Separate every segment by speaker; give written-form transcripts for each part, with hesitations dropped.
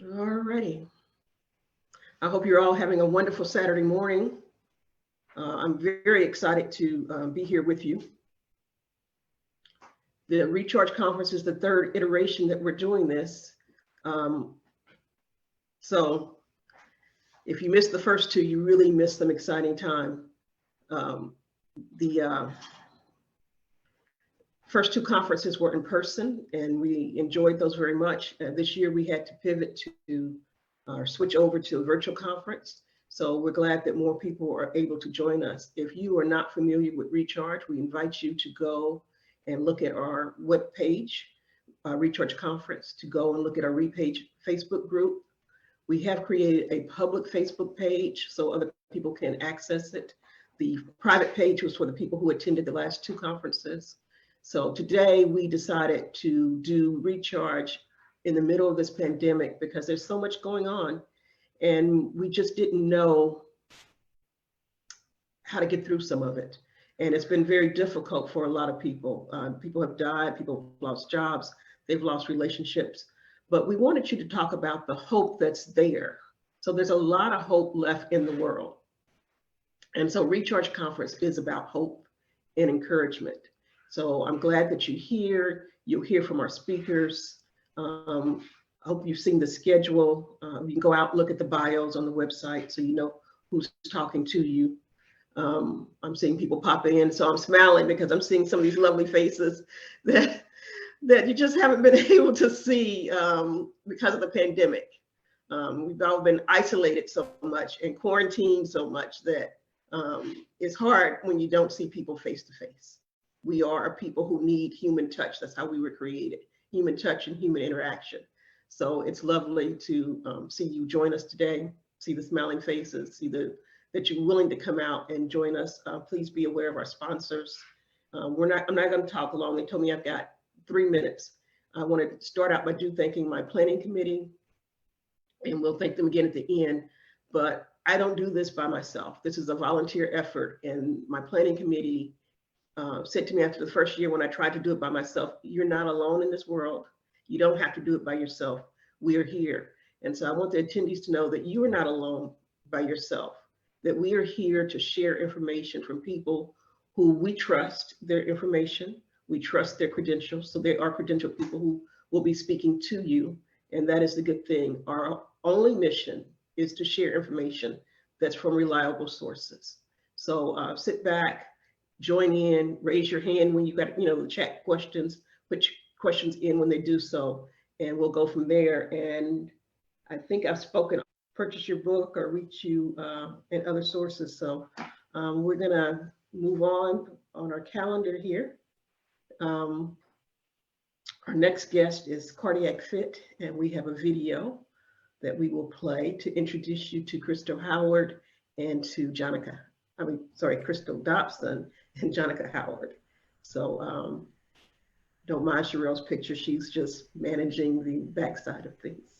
Speaker 1: Alrighty. I hope you're all having a wonderful Saturday morning. I'm very excited to be here with you. The Recharge Conference is the third iteration that we're doing this. So if you missed the first two, you really missed some exciting time. The first two conferences were in person, and we enjoyed those very much. This year we had to pivot to switch over to a virtual conference. So we're glad that more people are able to join us. If you are not familiar with Recharge, we invite you to go and look at our webpage, Recharge Conference, to go and look at our Repage Facebook group. We have created a public Facebook page so other people can access it. The private page was for the people who attended the last two conferences. So today we decided to do Recharge in the middle of this pandemic because there's so much going on and we just didn't know how to get through some of it. And it's been very difficult for a lot of people. People have died, people have lost jobs, they've lost relationships. But we wanted you to talk about the hope that's there. So there's a lot of hope left in the world. And so Recharge Conference is about hope and encouragement. So I'm glad that you're here. You'll hear from our speakers. I hope you've seen the schedule. You can go out and look at the bios on the website so you know who's talking to you. I'm seeing people pop in, so I'm smiling because I'm seeing some of these lovely faces that you just haven't been able to see because of the pandemic. We've all been isolated so much and quarantined so much that it's hard when you don't see people face to face. We are a people who need human touch. That's how we were created, human touch and human interaction. So it's lovely to see you join us today, see the smiling faces, see that you're willing to come out and join us. Please be aware of our sponsors. I'm not going to talk long. They told me I've got 3 minutes. I want to start out by thanking my planning committee, and we'll thank them again at the end. But I don't do this by myself. This is a volunteer effort, and my planning committee said to me after the first year when I tried to do it by myself, you're not alone in this world. You don't have to do it by yourself. We are here. And so I want the attendees to know that you are not alone by yourself, that we are here to share information from people who we trust their information. We trust their credentials. So they are credentialed people who will be speaking to you. And that is the good thing. Our only mission is to share information that's from reliable sources. So sit back, join in, raise your hand when you got, the chat questions, put your questions in when they do so, and we'll go from there. And I think I've spoken, purchase your book or reach you in other sources. So we're gonna move on our calendar here. Our next guest is CardiacFITT, and we have a video that we will play to introduce you to Joniqua Howard and to Joniqua. Crystal Dobson and Joniqua Howard. So don't mind Sherelle's picture. She's just managing the backside of things.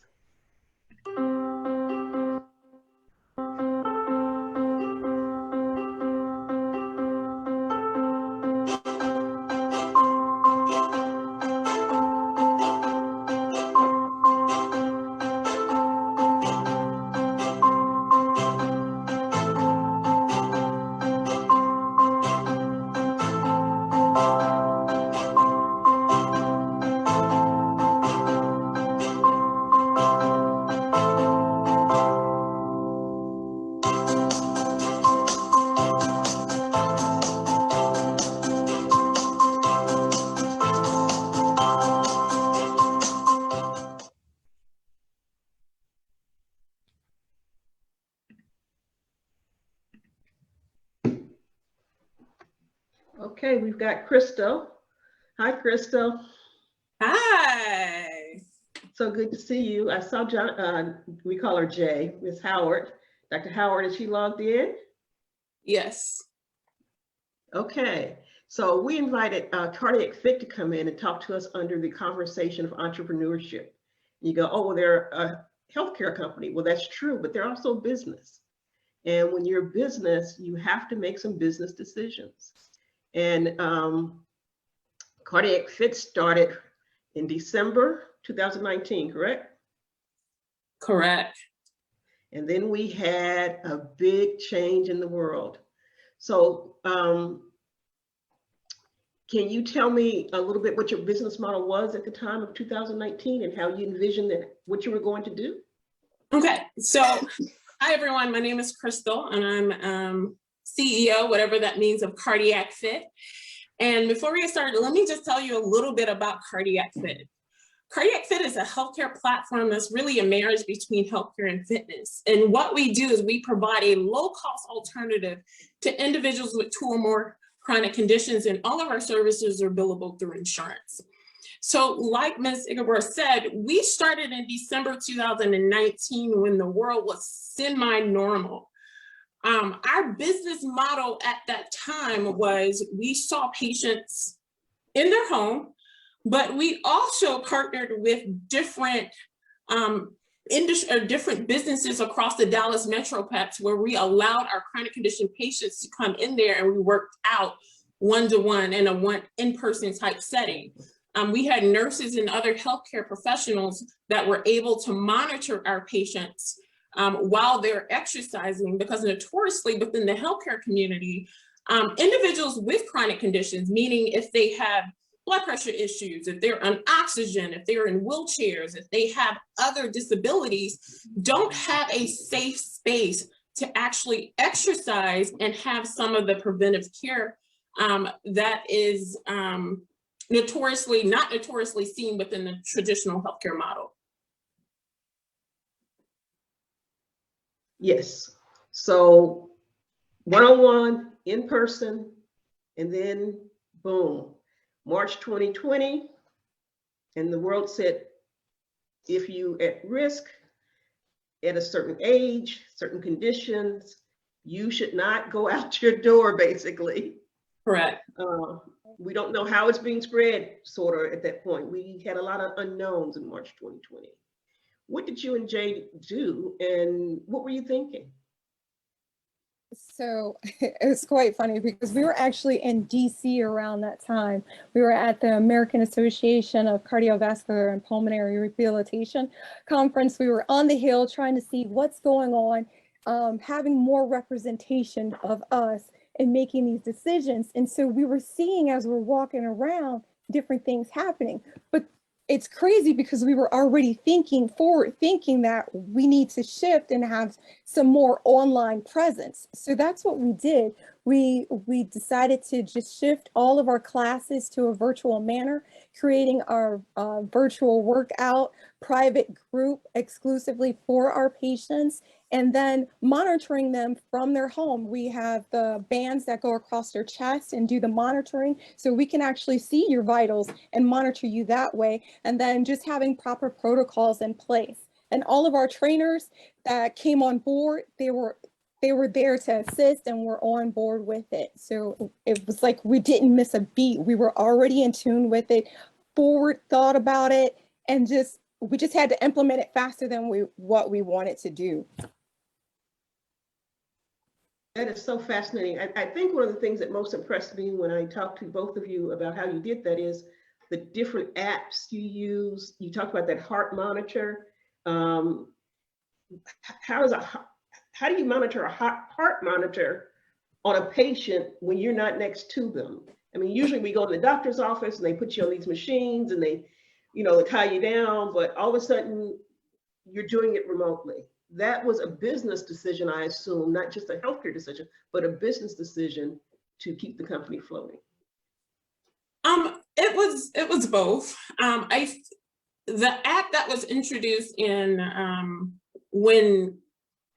Speaker 1: Okay, we've got Crystal. Hi, Crystal.
Speaker 2: Hi.
Speaker 1: So good to see you. I saw we call her Jay, Miss Howard. Dr. Howard, is she logged in?
Speaker 2: Yes.
Speaker 1: Okay, so we invited CardiacFITT to come in and talk to us under the conversation of entrepreneurship. You go, oh, well, they're a healthcare company. Well, that's true, but they're also a business. And when you're a business, you have to make some business decisions. And CardiacFITT started in December 2019, correct?
Speaker 2: Correct.
Speaker 1: And then we had a big change in the world. So can you tell me a little bit what your business model was at the time of 2019 and how you envisioned that, what you were going to do?
Speaker 2: Okay, so hi everyone, my name is Crystal and I'm CEO, whatever that means, of CardiacFITT. And before we get started, let me just tell you a little bit about CardiacFITT. CardiacFITT is a healthcare platform that's really a marriage between healthcare and fitness. And what we do is we provide a low-cost alternative to individuals with 2 or more chronic conditions, and all of our services are billable through insurance. So like Ms. Egiebor said, we started in December 2019 when the world was semi-normal. Our business model at that time was we saw patients in their home, but we also partnered with different different businesses across the Dallas Metroplex where we allowed our chronic condition patients to come in there and we worked out one-to-one in a in-person type setting. We had nurses and other healthcare professionals that were able to monitor our patients while they're exercising, because notoriously within the healthcare community, individuals with chronic conditions, meaning if they have blood pressure issues, if they're on oxygen, if they're in wheelchairs, if they have other disabilities, don't have a safe space to actually exercise and have some of the preventive care that is not notoriously seen within the traditional healthcare model.
Speaker 1: Yes. So one-on-one, in person, and then boom, March 2020, and the world said, if you at risk at a certain age, certain conditions, you should not go out your door, basically.
Speaker 2: Correct.
Speaker 1: We don't know how it's being spread, sort of, at that point. We had a lot of unknowns in March 2020. What did you and Jay do, and what were you thinking?
Speaker 3: So it was quite funny because we were actually in DC around that time. We were at the American Association of Cardiovascular and Pulmonary Rehabilitation conference. We were on the Hill trying to see what's going on, having more representation of us in making these decisions. And so we were seeing, as we're walking around, different things happening. But it's crazy because we were already forward thinking that we need to shift and have some more online presence. So that's what we did. We decided to just shift all of our classes to a virtual manner, creating our virtual workout private group exclusively for our patients, and then monitoring them from their home. We have the bands that go across their chest and do the monitoring, so we can actually see your vitals and monitor you that way, and then just having proper protocols in place. And all of our trainers that came on board, they they were there to assist and were on board with it. So it was like we didn't miss a beat. We were already in tune with it, forward thought about it, and we just had to implement it faster than what we wanted to do.
Speaker 1: That is so fascinating. I think one of the things that most impressed me when I talked to both of you about how you did that is the different apps you use. You talked about that heart monitor. How do you monitor a heart monitor on a patient when you're not next to them? I mean, usually we go to the doctor's office and they put you on these machines and they tie you down, but all of a sudden you're doing it remotely. That was a business decision, I assume, not just a healthcare decision, but a business decision to keep the company floating.
Speaker 2: It was both. The app that was introduced in when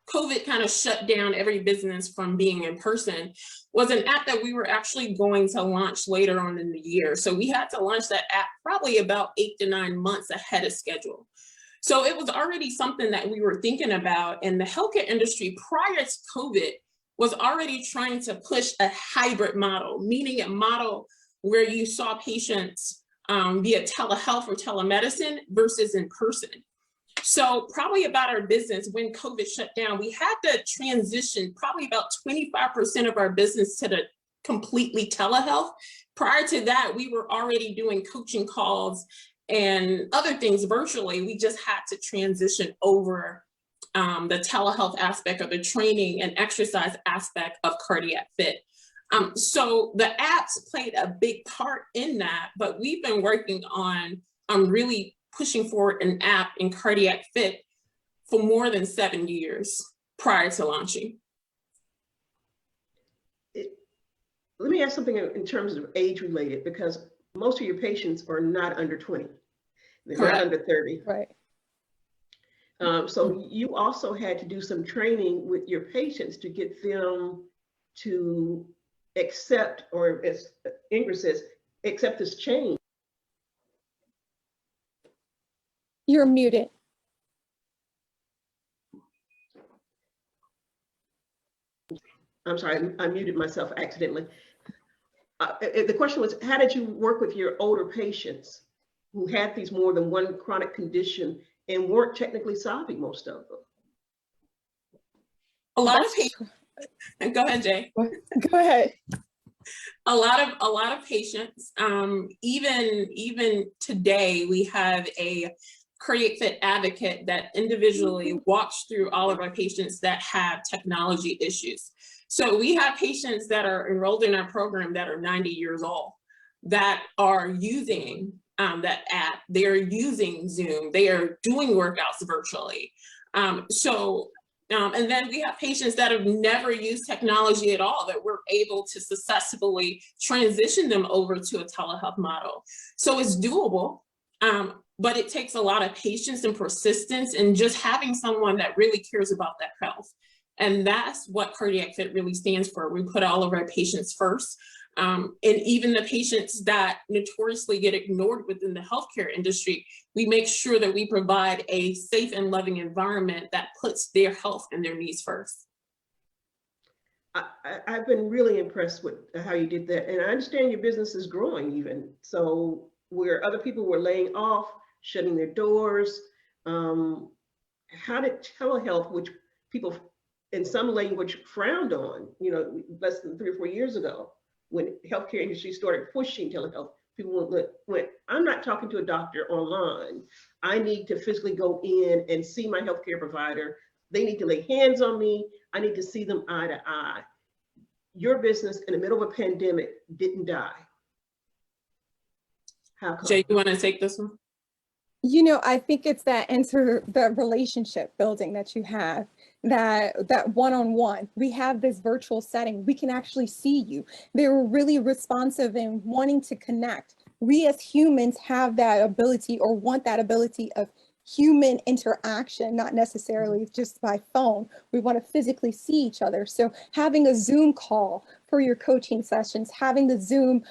Speaker 2: COVID kind of shut down every business from being in person was an app that we were actually going to launch later on in the year. So we had to launch that app probably about 8 to 9 months ahead of schedule. So it was already something that we were thinking about, and the healthcare industry prior to COVID was already trying to push a hybrid model, meaning a model where you saw patients via telehealth or telemedicine versus in person. So probably about our business, when COVID shut down, we had to transition probably about 25% of our business to the completely telehealth. Prior to that, we were already doing coaching calls and other things virtually. We just had to transition over the telehealth aspect of the training and exercise aspect of CardiacFITT. So the apps played a big part in that, but we've been working on really pushing forward an app in CardiacFITT for more than 7 years prior to launching.
Speaker 1: Let me ask something in terms of age related, because most of your patients are not under 20. They're not under 30.
Speaker 3: Right.
Speaker 1: So you also had to do some training with your patients to get them to accept, or as Ingrid says, accept this change.
Speaker 3: You're muted.
Speaker 1: I'm sorry, I muted myself accidentally. The question was, how did you work with your older patients who had these more than one chronic condition and weren't technically solving most of them?
Speaker 2: A lot of patients, go ahead, Jay.
Speaker 3: Go ahead.
Speaker 2: A lot of patients, even today, we have a CardiacFITT advocate that individually walks through all of our patients that have technology issues. So we have patients that are enrolled in our program that are 90 years old that are using that app. They're using Zoom. They are doing workouts virtually. And then we have patients that have never used technology at all that we're able to successfully transition them over to a telehealth model. So it's doable, but it takes a lot of patience and persistence and just having someone that really cares about that health. And that's what CardiacFITT really stands for. We put all of our patients first. And even the patients that notoriously get ignored within the healthcare industry, we make sure that we provide a safe and loving environment that puts their health and their needs first.
Speaker 1: I've been really impressed with how you did that. And I understand your business is growing even. So where other people were laying off, shutting their doors, how did telehealth, which people in some language frowned on, less than 3 or 4 years ago, when healthcare industry started pushing telehealth, people went, I'm not talking to a doctor online. I need to physically go in and see my healthcare provider. They need to lay hands on me. I need to see them eye to eye. Your business in the middle of a pandemic didn't die. How come?
Speaker 2: Jay, you want to take this one?
Speaker 3: I think it's the relationship building that you have, that one-on-one. We have this virtual setting. We can actually see you. They were really responsive and wanting to connect. We as humans have that ability, or want that ability, of human interaction, not necessarily just by phone. We want to physically see each other. So having a Zoom call for your coaching sessions, having the Zoom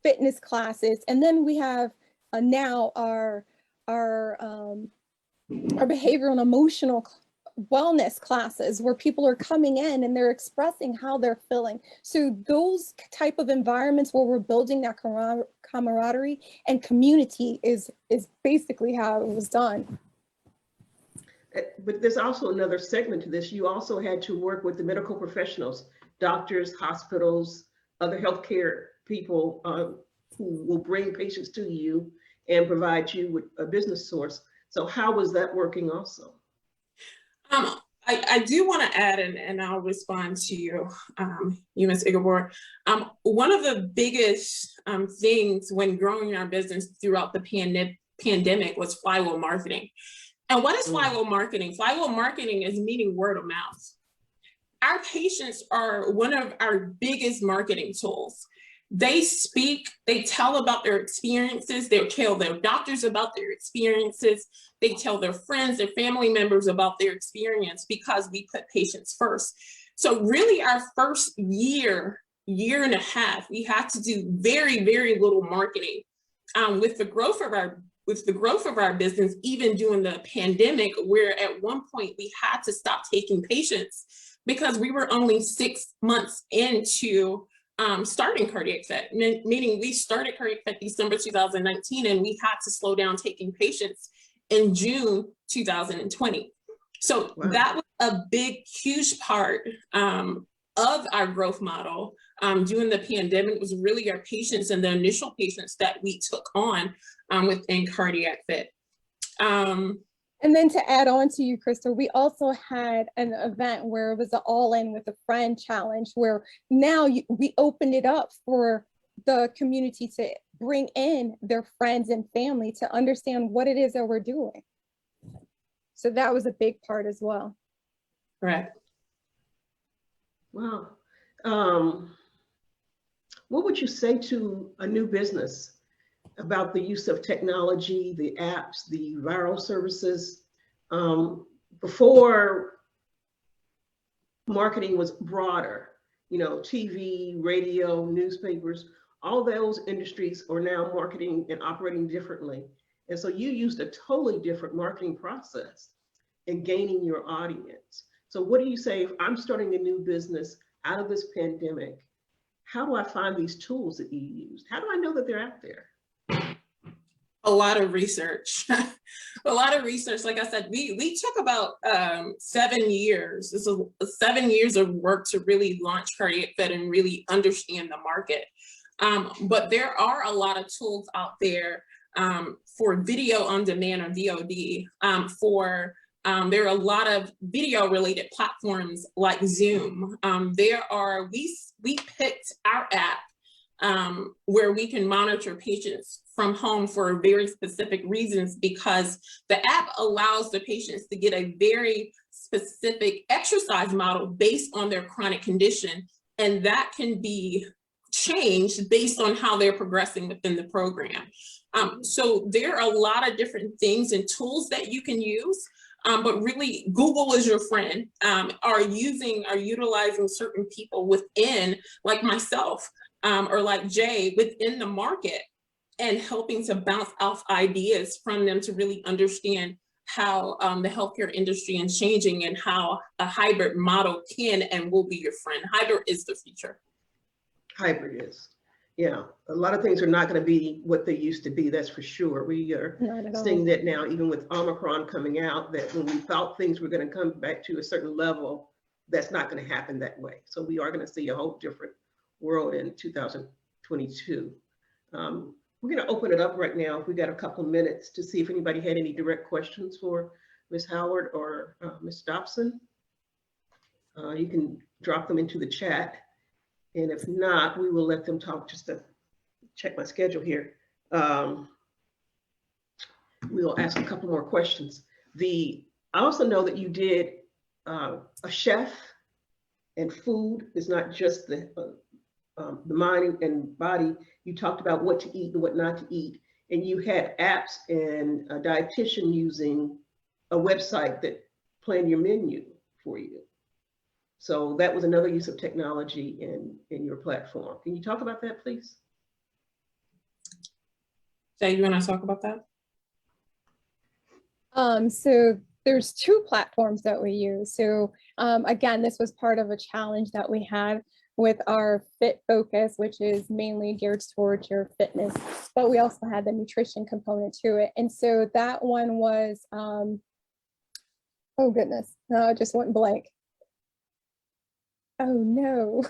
Speaker 3: fitness classes, and then we have now our behavioral and emotional wellness classes where people are coming in and they're expressing how they're feeling. So those type of environments where we're building that camaraderie and community is basically how it was done.
Speaker 1: But there's also another segment to this. You also had to work with the medical professionals, doctors, hospitals, other healthcare people who will bring patients to you and provide you with a business source. So how was that working also?
Speaker 2: I do want to add, and I'll respond to you, Ms. Egiebor. One of the biggest things when growing our business throughout the pandemic was flywheel marketing. And what is flywheel marketing? Flywheel marketing is meaning word of mouth. Our patients are one of our biggest marketing tools. They speak, they tell about their experiences, they tell their doctors about their experiences, they tell their friends, their family members about their experience because we put patients first. So really our first year and a half, we had to do very, very little marketing. With the growth of our business, even during the pandemic, where at one point we had to stop taking patients because we were only 6 months into starting CardiacFITT, meaning we started CardiacFITT December 2019, and we had to slow down taking patients in June 2020. So wow. That was a big, huge part of our growth model during the pandemic. Was really our patients and the initial patients that we took on within CardiacFITT.
Speaker 3: And then to add on to you, Crystal, we also had an event where it was an all-in with a friend challenge, where now we opened it up for the community to bring in their friends and family to understand what it is that we're doing. So that was a big part as well.
Speaker 2: Right.
Speaker 1: Wow. What would you say to a new business about the use of technology, the apps, the viral services? Before marketing was broader, you know, TV, radio, newspapers, all those industries are now marketing and operating differently. And so you used a totally different marketing process in gaining your audience. So what do you say if I'm starting a new business out of this pandemic? How do I find these tools that you used? How do I know that they're out there?
Speaker 2: A lot of research. A lot of research. Like I said, we took about 7 years. This is 7 years of work to really launch CardiacFITT and really understand the market. But there are a lot of tools out there for video on demand or VOD. There are a lot of video related platforms like Zoom. We picked our app where we can monitor patients from home for very specific reasons, because the app allows the patients to get a very specific exercise model based on their chronic condition. And that can be changed based on how they're progressing within the program. So there are a lot of different things and tools that you can use. But really, Google is your friend. Are utilizing certain people within, like myself, or like Jay, within the market, and helping to bounce off ideas from them to really understand how the healthcare industry is changing and how a hybrid model can and will be your friend. Hybrid is the future.
Speaker 1: Hybrid is. Yeah, a lot of things are not going to be what they used to be, that's for sure. We are seeing that now, even with Omicron coming out, that when we thought things were going to come back to a certain level, that's not going to happen that way. So we are going to see a whole different world in 2022. We're going to open it up right now. We got a couple of minutes to see if anybody had any direct questions for Ms. Howard or Ms. Dobson. You can drop them into the chat. And if not, we will let them talk. Just to check my schedule here. We'll ask a couple more questions. I also know that you did a chef, and food is not just the mind and body. You talked about what to eat and what not to eat. And you had apps and a dietitian using a website that planned your menu for you. So that was another use of technology in your platform. Can you talk about that, please?
Speaker 2: Jay, you want to talk about that?
Speaker 3: So there's two platforms that we use. So again, this was part of a challenge that we had with our fit focus, which is mainly geared towards your fitness, but we also had the nutrition component to it. And so that one was, oh goodness, no, it just went blank. Oh no,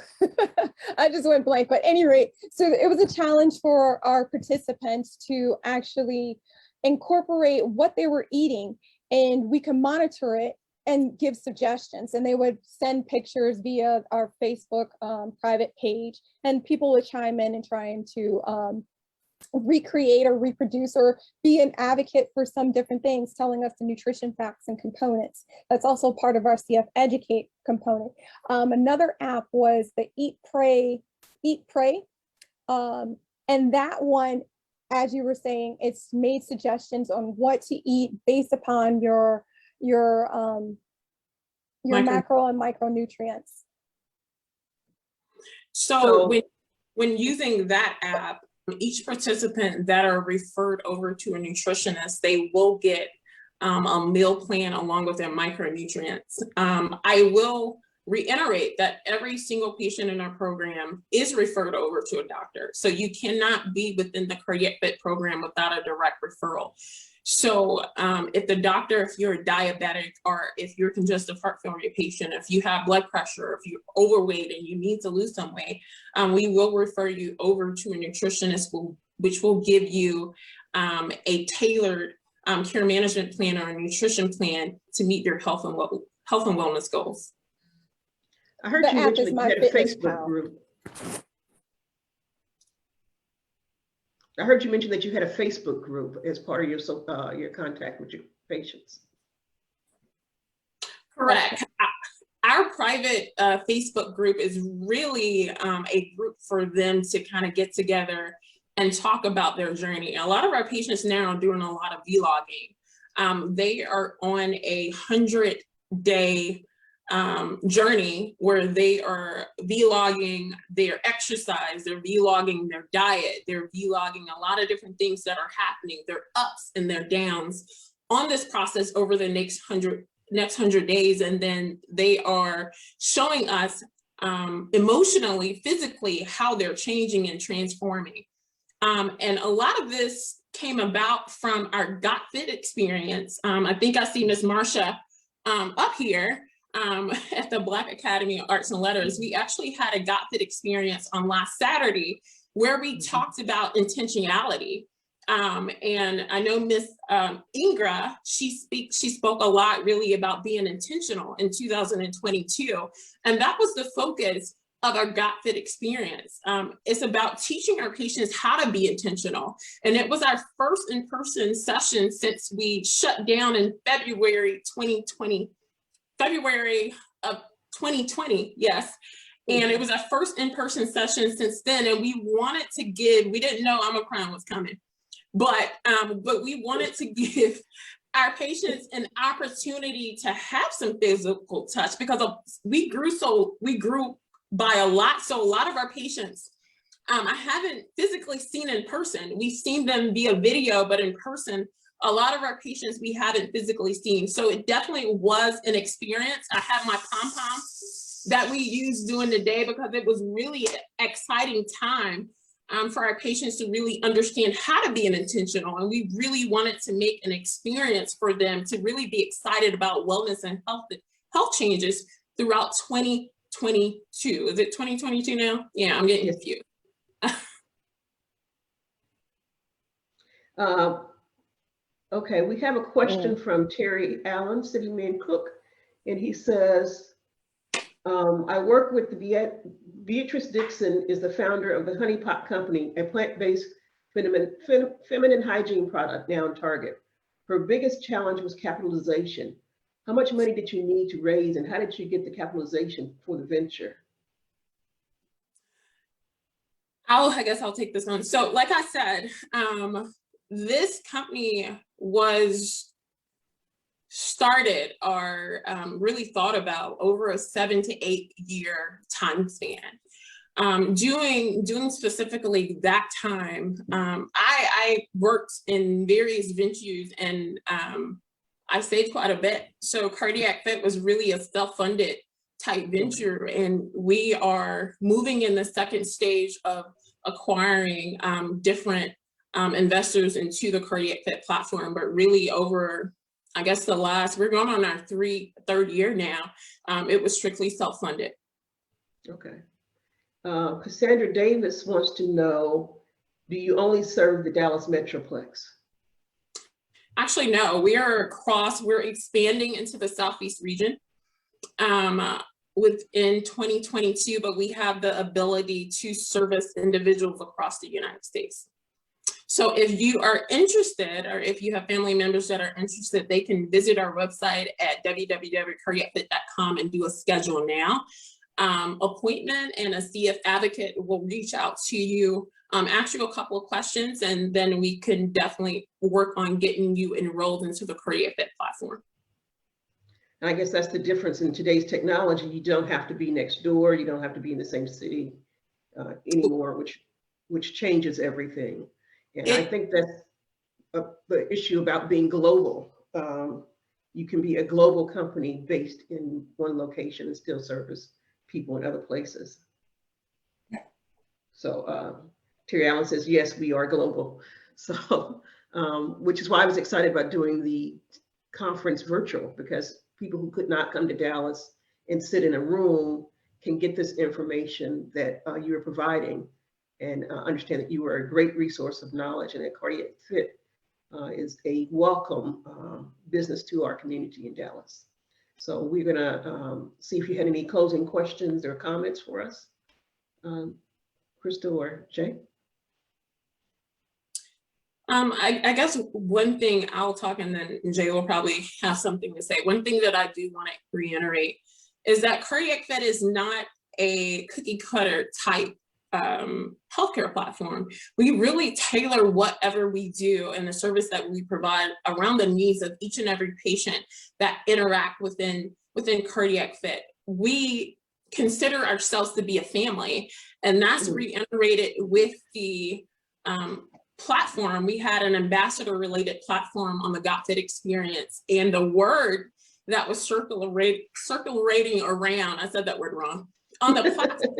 Speaker 3: I just went blank. But at any rate, so it was a challenge for our participants to actually incorporate what they were eating, and we can monitor it and give suggestions. And they would send pictures via our Facebook private page, and people would chime in and trying to recreate or reproduce or be an advocate for some different things, telling us the nutrition facts and components. That's also part of our CF Educate component. Another app was the Eat Pray. And that one, as you were saying, it's made suggestions on what to eat based upon your macro and micronutrients.
Speaker 2: So when using that app, each participant that are referred over to a nutritionist, they will get a meal plan along with their micronutrients. I will reiterate that every single patient in our program is referred over to a doctor. So you cannot be within the CardiacFITT program without a direct referral. So if the doctor, if you're a diabetic, or if you're congestive heart failure patient, if you have blood pressure, if you're overweight and you need to lose some weight, we will refer you over to a nutritionist, which will give you a tailored care management plan or a nutrition plan to meet your health and wellness goals.
Speaker 1: I heard you mention that you had a Facebook group. I heard you mention that you had a Facebook group as part of your contact with your patients.
Speaker 2: Correct. Our private Facebook group is really a group for them to kind of get together and talk about their journey. A lot of our patients now are doing a lot of vlogging. They are on a 100-day journey where they are vlogging their exercise, they're vlogging their diet, they're vlogging a lot of different things that are happening, their ups and their downs on this process over the next 100 days. And then they are showing us emotionally, physically, how they're changing and transforming. And a lot of this came about from our CardiacFITT experience. I think I see Miss Marcia up here. At the Black Academy of Arts and Letters, we actually had a CardiacFITT experience on last Saturday where we talked about intentionality. And I know Miss Ingra, she spoke a lot really about being intentional in 2022. And that was the focus of our CardiacFITT experience. It's about teaching our patients how to be intentional. And it was our first in-person session since we shut down in February of 2020, yes. And it was our first in-person session since then. And we wanted to we didn't know Omicron was coming, but we wanted to give our patients an opportunity to have some physical touch because we grew by a lot. So a lot of our patients, I haven't physically seen in person. We've seen them via video, but in person, a lot of our patients we haven't physically seen. So it definitely was an experience. I have my pom-pom that we used during the day because it was really an exciting time for our patients to really understand how to be intentional. And we really wanted to make an experience for them to really be excited about wellness and health changes throughout 2022. Is it 2022 now? Yeah, I'm getting confused.
Speaker 1: Okay, we have a question from Terry Allen, Cityman Cook, and he says, I work with Beatrice Dixon is the founder of the Honey Pot Company, a plant-based feminine hygiene product now on Target. Her biggest challenge was capitalization. How much money did you need to raise and how did you get the capitalization for the venture?
Speaker 2: I guess I'll take this one. So like I said, this company was started or really thought about over a 7 to 8 year time span. Doing specifically that time, I worked in various venues and I saved quite a bit. So CardiacFITT was really a self-funded type venture, and we are moving in the second stage of acquiring different investors into the CardiacFITT platform. But really over, I guess we're going on our third year now, it was strictly self-funded.
Speaker 1: Okay. Cassandra Davis wants to know, do you only serve the Dallas Metroplex?
Speaker 2: Actually, no, we're expanding into the Southeast region within 2022, but we have the ability to service individuals across the United States. So if you are interested, or if you have family members that are interested, they can visit our website at www.cardiacfitt.com and do a schedule now appointment, and a CF advocate will reach out to you, ask you a couple of questions, and then we can definitely work on getting you enrolled into the CardiacFITT platform.
Speaker 1: And I guess that's the difference in today's technology. You don't have to be next door. You don't have to be in the same city anymore, which changes everything. And I think that's the issue about being global. You can be a global company based in one location and still service people in other places. So Terry Allen says, yes, we are global. So, which is why I was excited about doing the conference virtual, because people who could not come to Dallas and sit in a room can get this information that you are providing, and understand that you are a great resource of knowledge, and that CardiacFITT is a welcome business to our community in Dallas. So we're gonna see if you had any closing questions or comments for us, Crystal or Jay.
Speaker 2: I guess one thing I'll talk, and then Jay will probably have something to say. One thing that I do want to reiterate is that CardiacFITT is not a cookie cutter type healthcare platform. We really tailor whatever we do and the service that we provide around the needs of each and every patient that interact within CardiacFITT. We consider ourselves to be a family, and that's reiterated with the platform. We had an ambassador related platform on the GotFit experience, and the word that was circulating around, I said that word wrong, on the platform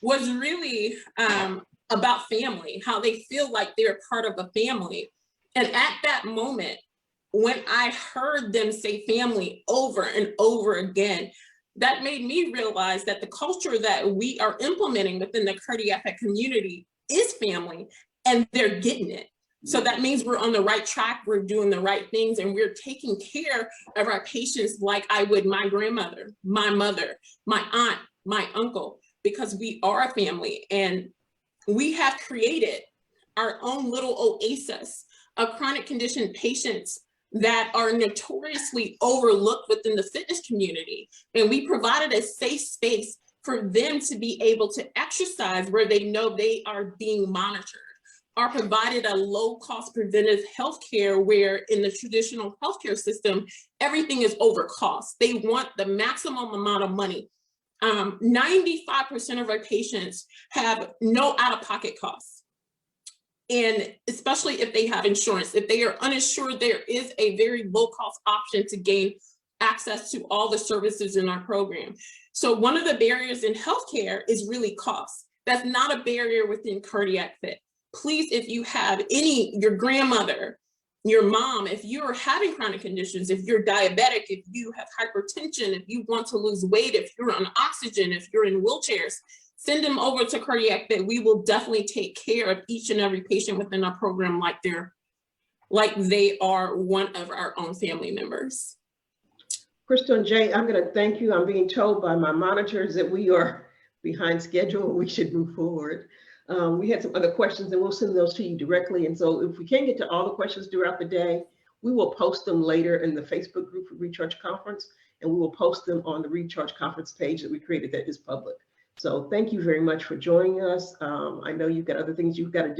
Speaker 2: was really about family, how they feel like they're part of a family. And at that moment, when I heard them say family over and over again, that made me realize that the culture that we are implementing within the CardiacFITT community is family, and they're getting it. So that means we're on the right track, we're doing the right things, and we're taking care of our patients like I would my grandmother, my mother, my aunt, my uncle, because we are a family, and we have created our own little oasis of chronic condition patients that are notoriously overlooked within the fitness community. And we provided a safe space for them to be able to exercise where they know they are being monitored, or provided a low-cost preventive healthcare where in the traditional healthcare system, everything is over cost. They want the maximum amount of money. 95% of our patients have no out-of-pocket costs. And especially if they have insurance. If they are uninsured, there is a very low-cost option to gain access to all the services in our program. So one of the barriers in healthcare is really cost. That's not a barrier within CardiacFITT. Please, if you have your grandmother, your mom, if you're having chronic conditions, if you're diabetic, if you have hypertension, if you want to lose weight, if you're on oxygen, if you're in wheelchairs, send them over to CardiacFITT. We will definitely take care of each and every patient within our program like they are one of our own family members.
Speaker 1: Crystal and Jay, I'm going to thank you. I'm being told by my monitors that we are behind schedule. We should move forward. We had some other questions, and we'll send those to you directly. And so if we can't get to all the questions throughout the day, we will post them later in the Facebook group for Recharge Conference, and we will post them on the Recharge Conference page that we created that is public. So thank you very much for joining us. I know you've got other things you've got to do.